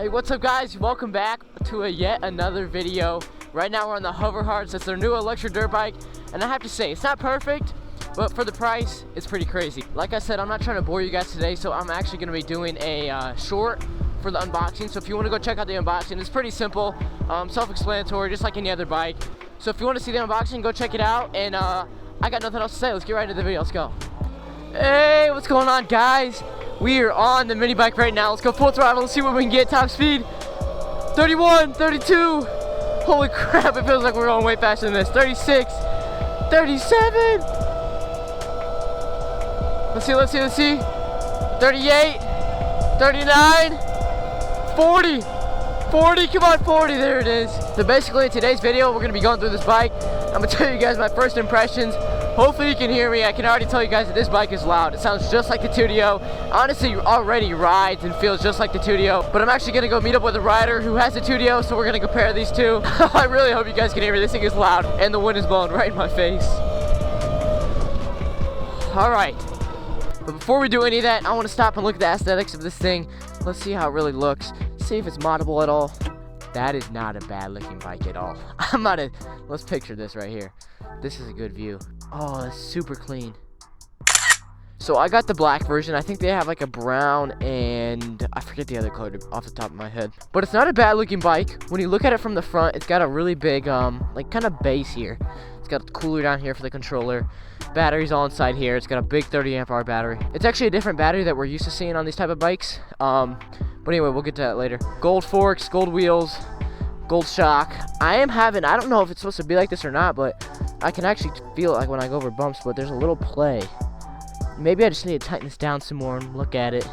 Hey, what's up guys? Welcome back to yet another video. Right now we're on the Hover Hearts. It's their new electric dirt bike, and I have to say, it's not perfect, but for the price, it's pretty crazy. Like I said, I'm not trying to bore you guys today, so I'm actually going to be doing a short for the unboxing. So if you want to go check out the unboxing, it's pretty simple, self-explanatory, just like any other bike. So if you want to see the unboxing, go check it out, and I got nothing else to say. Let's get right into the video. Let's go. Hey, what's going on guys? We are on the mini bike right now. Let's go full throttle. Let's see what we can get. Top speed 31, 32. Holy crap, it feels like we're going way faster than this. 36, 37. Let's see. 38, 39, 40. 40, come on, 40, there it is. So basically in today's video, we're gonna be going through this bike. I'm gonna tell you guys my first impressions. Hopefully you can hear me. I can already tell you guys that this bike is loud. It sounds just like the Tudio. Honestly, already rides and feels just like the Tudio. But I'm actually gonna go meet up with a rider who has the Tudio, so we're gonna compare these two. I really hope you guys can hear me. This thing is loud, and the wind is blowing right in my face. All right, but before we do any of that, I wanna stop and look at the aesthetics of this thing. Let's see how it really looks. See if it's moddable at all. That is not a bad looking bike at all. Let's picture this right here. This is a good view. Oh, that's super clean. So I got the black version. I think they have like a brown and I forget the other color off the top of my head. But it's not a bad looking bike. When you look at it from the front, it's got a really big like kind of base here. It's got a cooler down here for the controller. Battery's all inside here. It's got a big 30 amp hour battery. It's actually a different battery that we're used to seeing on these type of bikes. But anyway, we'll get to that later. Gold forks, gold wheels, gold shock. I don't know if it's supposed to be like this or not, but I can actually feel it like when I go over bumps, but there's a little play. Maybe I just need to tighten this down some more and look at it.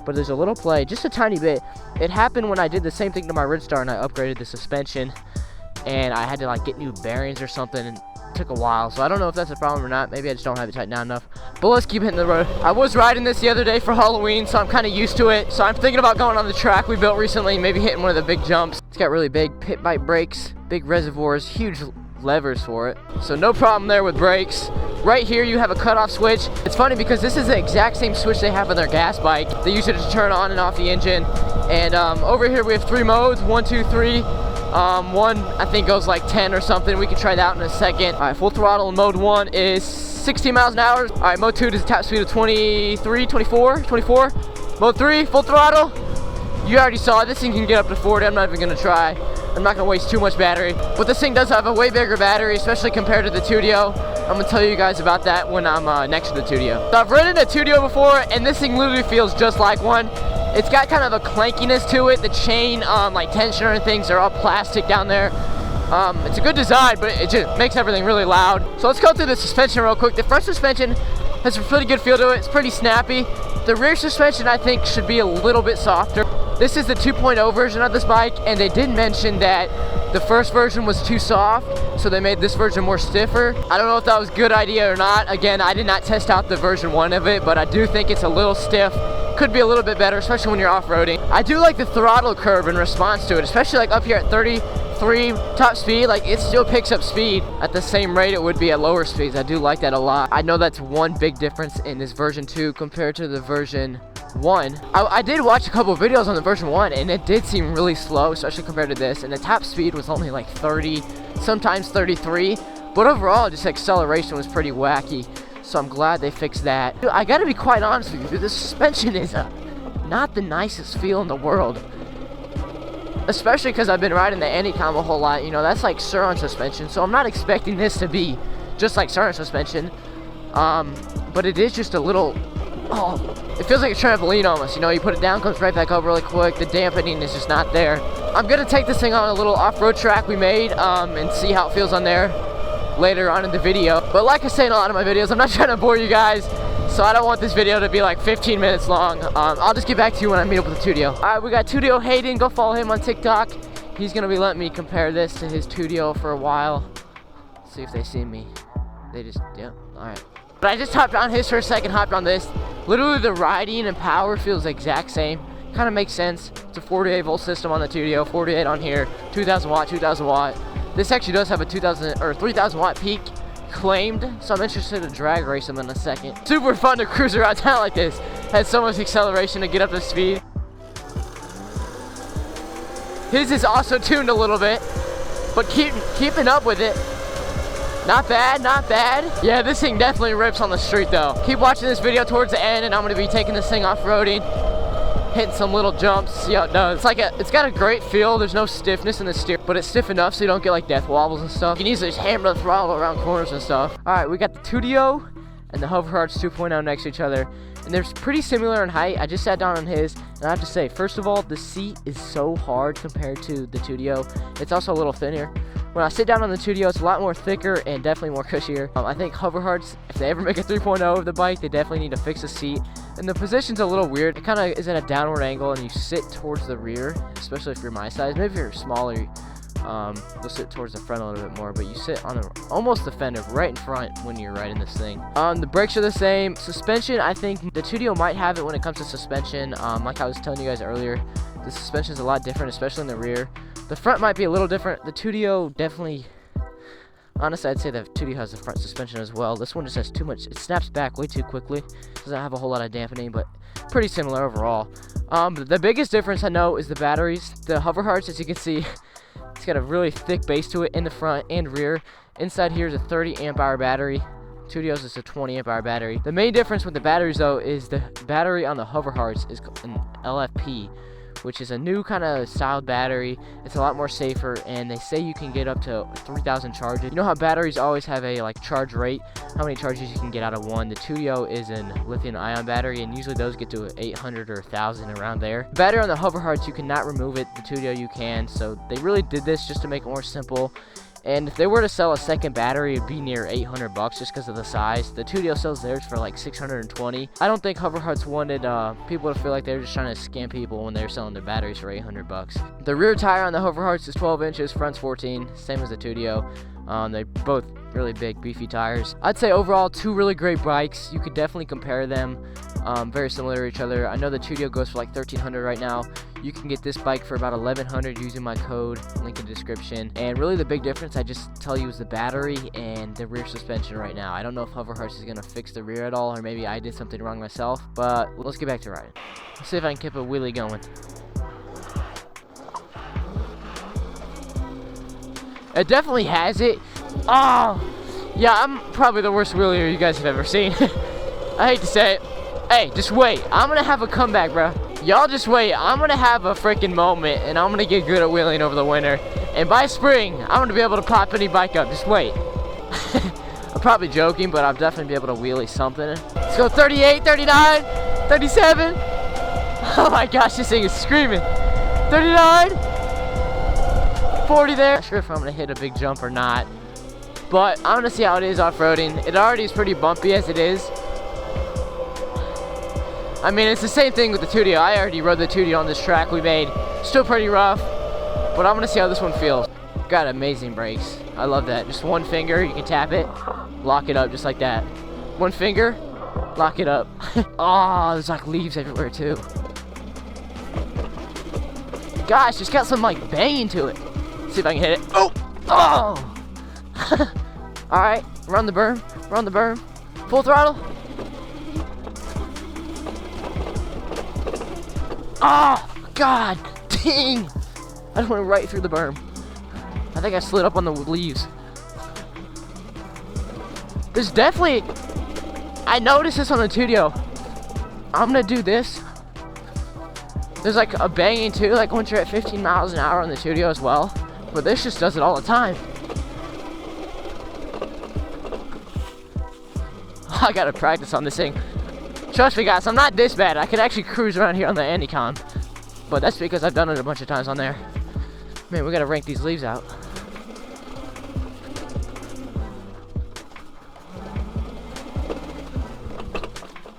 But there's a little play, just a tiny bit. It happened when I did the same thing to my Ridstar and I upgraded the suspension. And I had to like get new bearings or something, and it took a while. So I don't know if that's a problem or not. Maybe I just don't have it tightened down enough. But let's keep hitting the road. I was riding this the other day for Halloween, so I'm kind of used to it. So I'm thinking about going on the track we built recently, maybe hitting one of the big jumps. It's got really big pit bike brakes, big reservoirs, huge levers for it, so no problem there with brakes. Right here you have a cutoff switch. It's funny because this is the exact same switch they have on their gas bike. They use it to turn on and off the engine. And over here we have 3 modes, 1, 2, 3. One I think goes like 10 or something. We can try that in a second. All right, full throttle in mode 1 is 16 miles an hour. All right, mode 2 is a top speed of 23, 24. Mode 3, full throttle. You already saw it. This thing can get up to 40. I'm not even gonna try. I'm not gonna waste too much battery, but this thing does have a way bigger battery, especially compared to the Tudio. I'm gonna tell you guys about that when I'm next to the Tudio. So I've ridden a Tudio before, and this thing literally feels just like one. It's got kind of a clankiness to it. The chain, like tensioner and things, are all plastic down there. It's a good design, but it just makes everything really loud. So let's go through the suspension real quick. The front suspension has a pretty good feel to it. It's pretty snappy. The rear suspension, I think, should be a little bit softer. This is the 2.0 version of this bike, and they did mention that the first version was too soft, so they made this version more stiffer. I don't know if that was a good idea or not. Again, I did not test out the version 1 of it, but I do think it's a little stiff. Could be a little bit better, especially when you're off-roading. I do like the throttle curve in response to it, especially like up here at 33 top speed. Like, it still picks up speed at the same rate it would be at lower speeds. I do like that a lot. I know that's one big difference in this version 2 compared to the version 1. I did watch a couple of videos on the version 1, and it did seem really slow, especially compared to this, and the top speed was only like 30, sometimes 33, but overall just acceleration was pretty wacky. So I'm glad they fixed that. Dude, I gotta be quite honest with you, the suspension is not the nicest feel in the world, especially because I've been riding the Anycom a whole lot. You know, that's like Sur-Ron suspension, so I'm not expecting this to be just like Sur-Ron suspension, but it is just a little, it feels like a trampoline almost. You know, you put it down, comes right back up really quick. The dampening is just not there. I'm gonna take this thing on a little off-road track we made and see how it feels on there later on in the video. But like I say in a lot of my videos, I'm not trying to bore you guys, so I don't want this video to be like 15 minutes long. I'll just get back to you when I meet up with the Tudio. All right, we got Tudio Hayden. Go follow him on TikTok. He's gonna be letting me compare this to his Tudio for a while. See if they see me. They just, yeah, all right. But I just hopped on his for a second, hopped on this. Literally the riding and power feels the exact same. Kind of makes sense. It's a 48 volt system on the Tudio, 48 on here, 2000 watt, 2000 watt. This actually does have a 2000 or 3000 watt peak claimed, so I'm interested to drag race them in a second. Super fun to cruise around town like this. Had so much acceleration to get up to speed. His is also tuned a little bit, but keeping up with it. Not bad, not bad. Yeah, this thing definitely rips on the street though. Keep watching this video towards the end, and I'm gonna be taking this thing off-roading, hitting some little jumps, see how it does. It's got a great feel. There's no stiffness in the steer, but it's stiff enough so you don't get like death wobbles and stuff. You can easily just hammer the throttle around corners and stuff. All right, we got the Tudio and the Hoverhearts 2.0 next to each other, and they're pretty similar in height. I just sat down on his, and I have to say, first of all, the seat is so hard compared to the Tudio. It's also a little thinner. When I sit down on the Tudio, it's a lot more thicker and definitely more cushier. I think Hoverhearts, if they ever make a 3.0 of the bike, they definitely need to fix the seat. And the position's a little weird. It kind of is at a downward angle, and you sit towards the rear, especially if you're my size. Maybe if you're smaller, you'll sit towards the front a little bit more, but you sit on almost the fender right in front when you're riding this thing. The brakes are the same. Suspension, I think the Tudio might have it when it comes to suspension. Like I was telling you guys earlier, the suspension is a lot different, especially in the rear. The front might be a little different. The Tudio definitely, honestly, I'd say the Tudio has the front suspension as well. This one just has too much. It snaps back way too quickly. Doesn't have a whole lot of dampening, but pretty similar overall. The biggest difference I know is the batteries. The Hoverhearts, as you can see, it's got a really thick base to it in the front and rear. Inside here is a 30 amp hour battery. Tudio's is a 20 amp hour battery. The main difference with the batteries though is the battery on the Hoverhearts is an LFP, which is a new kind of styled battery. It's a lot more safer, and they say you can get up to 3,000 charges. You know how batteries always have a like charge rate, how many charges you can get out of one. The Tudio is a lithium-ion battery, and usually those get to 800 or 1,000 around there. The battery on the Hoverhearts, you cannot remove it. The Tudio you can, so they really did this just to make it more simple. And if they were to sell a second battery, it'd be near 800 bucks just because of the size. The Tudio sells theirs for like 620. I don't think Hoverhearts wanted people to feel like they were just trying to scam people when they were selling their batteries for 800 bucks. The rear tire on the Hoverhearts is 12 inches, front's 14, same as the Tudio. They're both really big, beefy tires. I'd say overall, two really great bikes. You could definitely compare them. Very similar to each other. I know the Tudio goes for like $1,300 right now. You can get this bike for about $1,100 using my code, link in the description. And really the big difference I just tell you is the battery and the rear suspension right now. I don't know if Hoverhearts is going to fix the rear at all, or maybe I did something wrong myself, but let's get back to riding. Let's see if I can keep a wheelie going. It definitely has it. Oh, yeah, I'm probably the worst wheelier you guys have ever seen. I hate to say it. Hey, just wait. I'm going to have a comeback, bro. Y'all just wait. I'm going to have a freaking moment, and I'm going to get good at wheeling over the winter. And by spring, I'm going to be able to pop any bike up. Just wait. I'm probably joking, but I'll definitely be able to wheelie something. Let's go 38, 39, 37. Oh my gosh, this thing is screaming. 39. 40 there. Not sure if I'm going to hit a big jump or not. But I'm going to see how it is off-roading. It already is pretty bumpy as it is. I mean, it's the same thing with the Tudio. I already rode the Tudio on this track we made. Still pretty rough, but I'm gonna see how this one feels. Got amazing brakes. I love that. Just one finger, you can tap it, lock it up just like that. One finger, lock it up. Oh, there's like leaves everywhere too. Gosh, it's got some like banging to it. Let's see if I can hit it. Oh! Oh! Alright, run the berm, run the berm. Full throttle. Oh, God, dang. I just went right through the berm. I think I slid up on the leaves. There's definitely, I noticed this on the Tudio. I'm gonna do this. There's like a banging too, like once you're at 15 miles an hour on the Tudio as well. But this just does it all the time. I gotta practice on this thing. Trust me guys, I'm not this bad. I can actually cruise around here on the Anycon. But that's because I've done it a bunch of times on there. Man, we gotta rank these leaves out.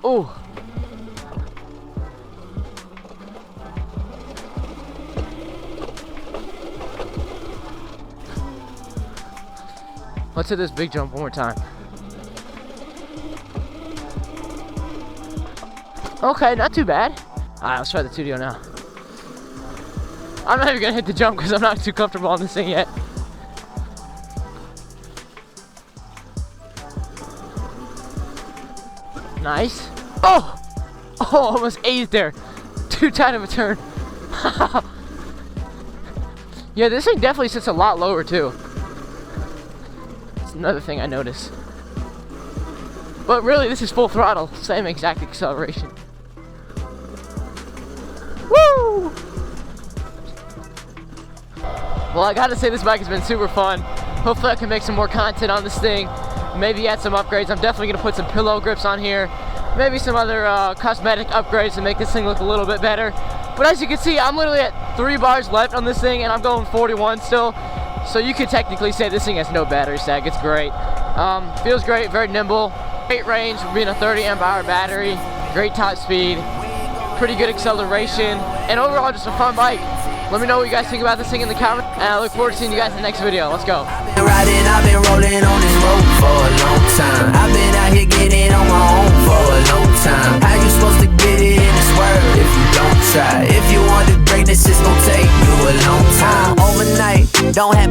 Oh. Let's hit this big jump one more time. Okay, not too bad. Alright, let's try the Tudio now. I'm not even gonna hit the jump because I'm not too comfortable on this thing yet. Nice. Oh! Oh, almost ate it there. Too tight of a turn. Yeah, this thing definitely sits a lot lower too. That's another thing I noticed. But really, this is full throttle, same exact acceleration. Woo! Well, I gotta say this bike has been super fun. Hopefully I can make some more content on this thing. Maybe add some upgrades. I'm definitely gonna put some pillow grips on here. Maybe some other cosmetic upgrades to make this thing look a little bit better. But as you can see, I'm literally at 3 bars left on this thing and I'm going 41 still. So you could technically say this thing has no battery sag. It's great. Feels great, very nimble. Great range for being a 30 amp hour battery. Great top speed. Pretty good acceleration. And overall, just a fun bike. Let me know what you guys think about this thing in the comments, and I look forward to seeing you guys in the next video. Let's go. I've been rolling on this road for a long time. I've been out here getting on my own for a long time. How you supposed to get it in this world if you don't try? If you want the greatness, it's gonna take you a long time. Overnight, don't have